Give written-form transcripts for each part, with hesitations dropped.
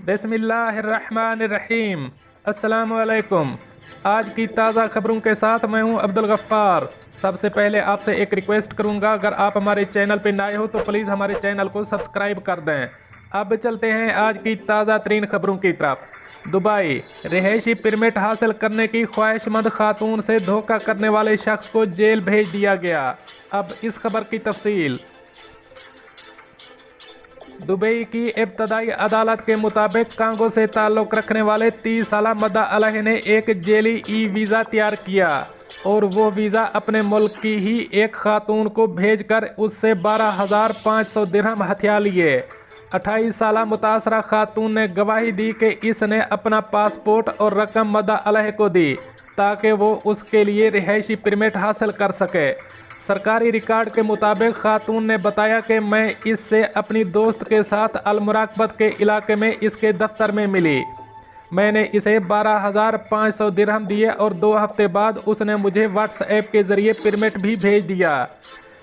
बिस्मिल्लाहिर्रहमानिर्रहीम। अस्सलाम वालेकुम। आज की ताज़ा खबरों के साथ मैं हूं अब्दुल गफ्फार। सबसे पहले आपसे एक रिक्वेस्ट करूंगा, अगर आप हमारे चैनल पर नए हो तो प्लीज़ हमारे चैनल को सब्सक्राइब कर दें। अब चलते हैं आज की ताज़ा तरीन खबरों की तरफ। दुबई रिहायशी परमिट हासिल करने की ख्वाहिशमंद खातून से धोखा करने वाले शख्स को जेल भेज दिया गया। अब इस खबर की तफसील। दुबई की इब्तदाई अदालत के मुताबिक कांगो से ताल्लुक़ रखने वाले 30 साला मद्दा अलह ने एक जेली ई वीज़ा तैयार किया और वो वीज़ा अपने मुल्क की ही एक खातून को भेजकर उससे 12,500 दिरहम हथिया लिए। 28 साला मुतासरा खातून ने गवाही दी कि इसने अपना पासपोर्ट और रकम मद्दा अलह को दी ताकि वो उसके लिए रिहायशी परमिट हासिल कर सके। सरकारी रिकॉर्ड के मुताबिक खातून ने बताया कि मैं इससे अपनी दोस्त के साथ अल-मुराकबत के इलाके में इसके दफ्तर में मिली। मैंने इसे 12,500 दिरहम दिए और 2 हफ्ते बाद उसने मुझे व्हाट्सएप के ज़रिए परमिट भी भेज दिया।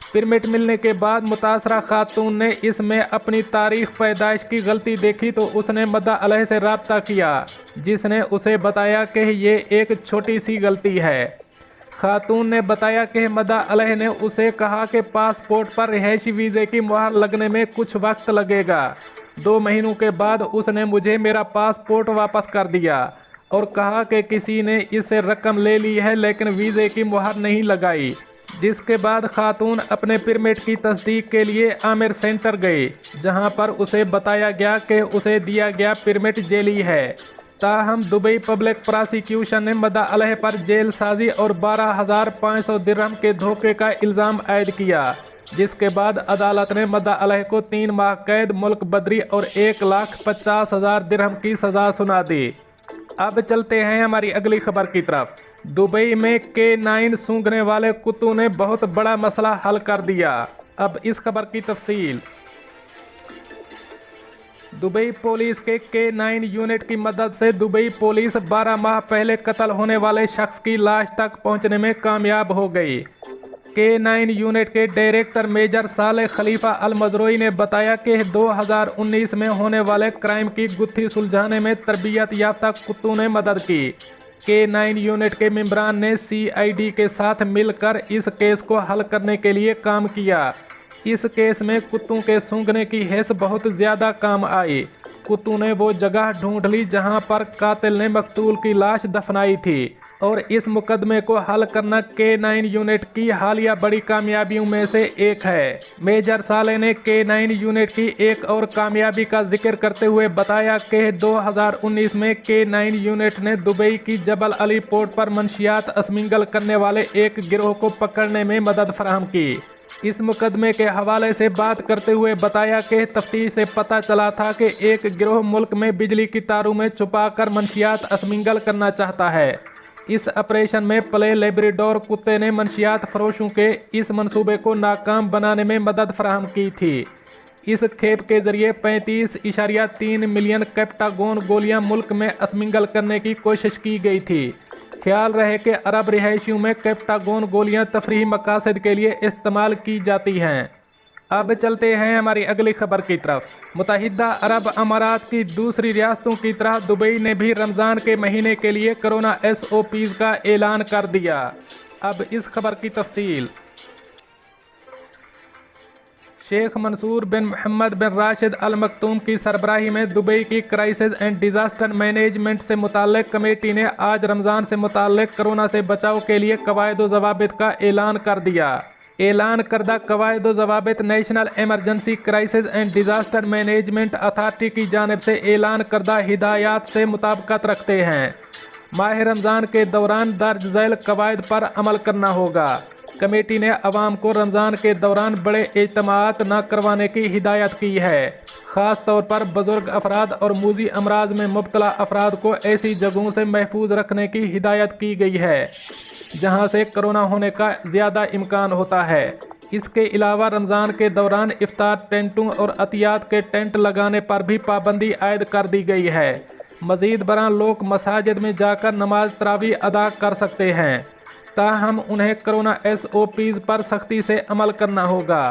परमिट मिलने के बाद मुतासरा खातून ने इसमें अपनी तारीख पैदाइश की गलती देखी तो उसने मद्दा अलह से रब्ता किया, जिसने उसे बताया कि ये एक छोटी सी गलती है। खातून ने बताया कि मद्दा अलह ने उसे कहा कि पासपोर्ट पर रिहायशी वीज़े की मुहर लगने में कुछ वक्त लगेगा। 2 महीनों के बाद उसने मुझे मेरा पासपोर्ट वापस कर दिया और कहा कि किसी ने इससे रकम ले ली है लेकिन वीज़े की मुहर नहीं लगाई। जिसके बाद खातून अपने परमिट की तस्दीक के लिए आमिर सेंटर गई, जहां पर उसे बताया गया कि उसे दिया गया परमिट जेली है। ताहम दुबई पब्लिक प्रोसिक्यूशन ने मद्दा अलह पर जेल साजी और 12,500 दिरहम के धोखे का इल्ज़ाम आयद किया, जिसके बाद अदालत ने मद्दा अलह को 3 माह कैद, मुल्क बदरी और 1,50,000 दिरहम की सज़ा सुना दी। अब चलते हैं हमारी अगली खबर की तरफ। दुबई में K9 सूंघने वाले कुत्तों ने बहुत बड़ा मसला हल कर दिया। अब इस खबर की तफसील। दुबई पुलिस के K9 यूनिट की मदद से दुबई पुलिस 12 माह पहले कत्ल होने वाले शख्स की लाश तक पहुंचने में कामयाब हो गई। K9 यूनिट के डायरेक्टर मेजर साले खलीफा अल मजरोई ने बताया कि 2019 में होने वाले क्राइम की गुत्थी सुलझाने में तरबियत याफ्ता कुत्तों ने मदद की। K9 यूनिट के मेंबरान ने CID के साथ मिलकर इस केस को हल करने के लिए काम किया। इस केस में कुत्तों के सूंघने की हिस्स बहुत ज़्यादा काम आई। कुत्तों ने वो जगह ढूंढ ली जहां पर कातिल ने मकतूल की लाश दफनाई थी और इस मुकदमे को हल करना K9 यूनिट की हालिया बड़ी कामयाबियों में से एक है। मेजर साले ने K9 यूनिट की एक और कामयाबी का जिक्र करते हुए बताया कि 2019 में K9 यूनिट ने दुबई की जबल अली पोर्ट पर मंशियात अस्मिंगल करने वाले एक गिरोह को पकड़ने में मदद फराहम की। इस मुकदमे के हवाले से बात करते हुए बताया कि तफ्तीश से पता चला था कि एक गिरोह मुल्क में बिजली की तारों में छुपाकर मंशियात अस्मिंगल करना चाहता है। इस ऑपरेशन में प्ले लेब्राडोर कुत्ते ने मंशियात फरोशों के इस मंसूबे को नाकाम बनाने में मदद फराहम की थी। इस खेप के जरिए 35.3 मिलियन कैप्टागोन गोलियां मुल्क में अस्मिंगल करने की कोशिश की गई थी। ख्याल रहे कि अरब रिहायशियों में कैप्टागोन गोलियां तफरीही मकासद के लिए इस्तेमाल की जाती हैं। अब चलते हैं हमारी अगली खबर की तरफ। मुत्तहिदा अरब अमारात की दूसरी रियासतों की तरह दुबई ने भी रमज़ान के महीने के लिए कोरोना SOPs का ऐलान कर दिया। अब इस खबर की तफसील। शेख मंसूर बिन मोहम्मद बिन राशिद अल मकतूम की सरबराही में दुबई की क्राइसिस एंड डिज़ास्टर मैनेजमेंट से मुताल्लिक कमेटी ने आज रमज़ान से मुताल्लिक कोरोना से बचाव के लिए कवायद व ज़वाबित का ऐलान कर दिया। ऐलान करदा कवायद व ज़वाबित national emergency crisis and disaster management authority की जानिब से ऐलान करदा हिदायत से मुताबिकत रखते हैं। माह रमज़ान के दौरान दर्ज झैल कवायद पर अमल करना होगा। कमेटी ने अवाम को रमज़ान के दौरान बड़े इज्तिमात न करवाने की हिदायत की है। ख़ास तौर पर बुज़ुर्ग अफराद और मूजी अमराज में मुब्तला अफराद को ऐसी जगहों से महफूज रखने की हिदायत की गई है जहां से कोरोना होने का ज़्यादा इम्कान होता है। इसके अलावा रमज़ान के दौरान इफ्तार टेंटों और अतियात के टेंट लगाने पर भी पाबंदी आयद कर दी गई है। मज़ीद बरां लोग मसाजिद में जाकर नमाज तरावी अदा कर सकते हैं, ताहम उन्हें कोरोना SOPs पर सख्ती से अमल करना होगा।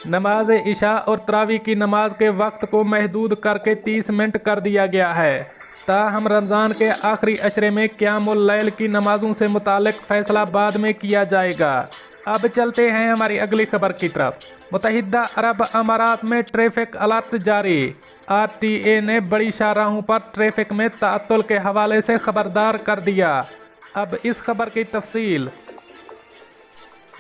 नमाज इशा और तरावी की नमाज के वक्त को महदूद करके 30 मिनट कर दिया गया है। ताहम रमज़ान के आखिरी अशरे में क़ियामुल लैल की नमाजों से मुतालिक फ़ैसला बाद में किया जाएगा। अब चलते हैं हमारी अगली खबर की तरफ। मुत्तहिदा अरब अमारात में ट्रैफिक अलर्ट जारी। RTA ने बड़ी शाहराहों पर ट्रैफिक में ताअत्तुल के हवाले से खबरदार कर दिया। अब इस खबर की तफसील।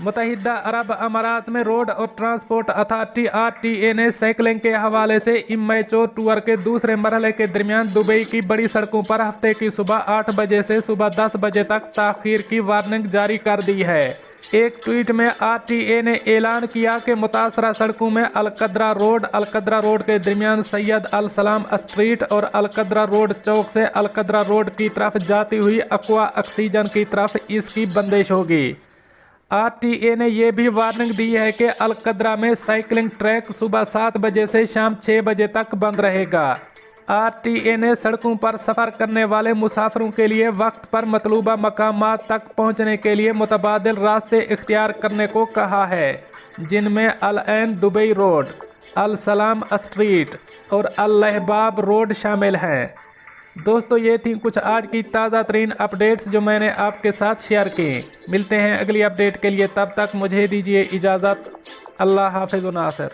मुत्तहिदा अरब अमारात में रोड और ट्रांसपोर्ट अथॉरिटी RTA ने साइकिलिंग के हवाले से इमेच्योर टूर के दूसरे मरहले के दरमियान दुबई की बड़ी सड़कों पर हफ्ते की सुबह 8 बजे से सुबह 10 बजे तक ताख़ीर की वार्निंग जारी कर दी है। एक ट्वीट में RTA ने ऐलान किया कि मुतासरा सड़कों में अलकद्रा रोड के दरमियान सैयद अल सलाम स्ट्रीट और अलकद्रा रोड चौक से अलकद्रा रोड की तरफ जाती हुई अक्वा ऑक्सीजन की तरफ इसकी बंदिश होगी। RTA ने यह भी वार्निंग दी है कि अलकद्रा में साइकिलिंग ट्रैक सुबह 7 बजे से शाम 6 बजे तक बंद रहेगा। RTA ने सड़कों पर सफ़र करने वाले मुसाफिरों के लिए वक्त पर मतलूबा मकामात तक पहुंचने के लिए मुतबादिल रास्ते इख्तियार करने को कहा है, जिनमें अल ऐन दुबई रोड, अल सलाम स्ट्रीट और अल लहबाब रोड शामिल हैं। दोस्तों, ये थी कुछ आज की ताज़ा तरीन अपडेट्स जो मैंने आपके साथ शेयर की। मिलते हैं अगली अपडेट के लिए, तब तक मुझे दीजिए इजाज़त। अल्लाह हाफ़िज़ व नासिर।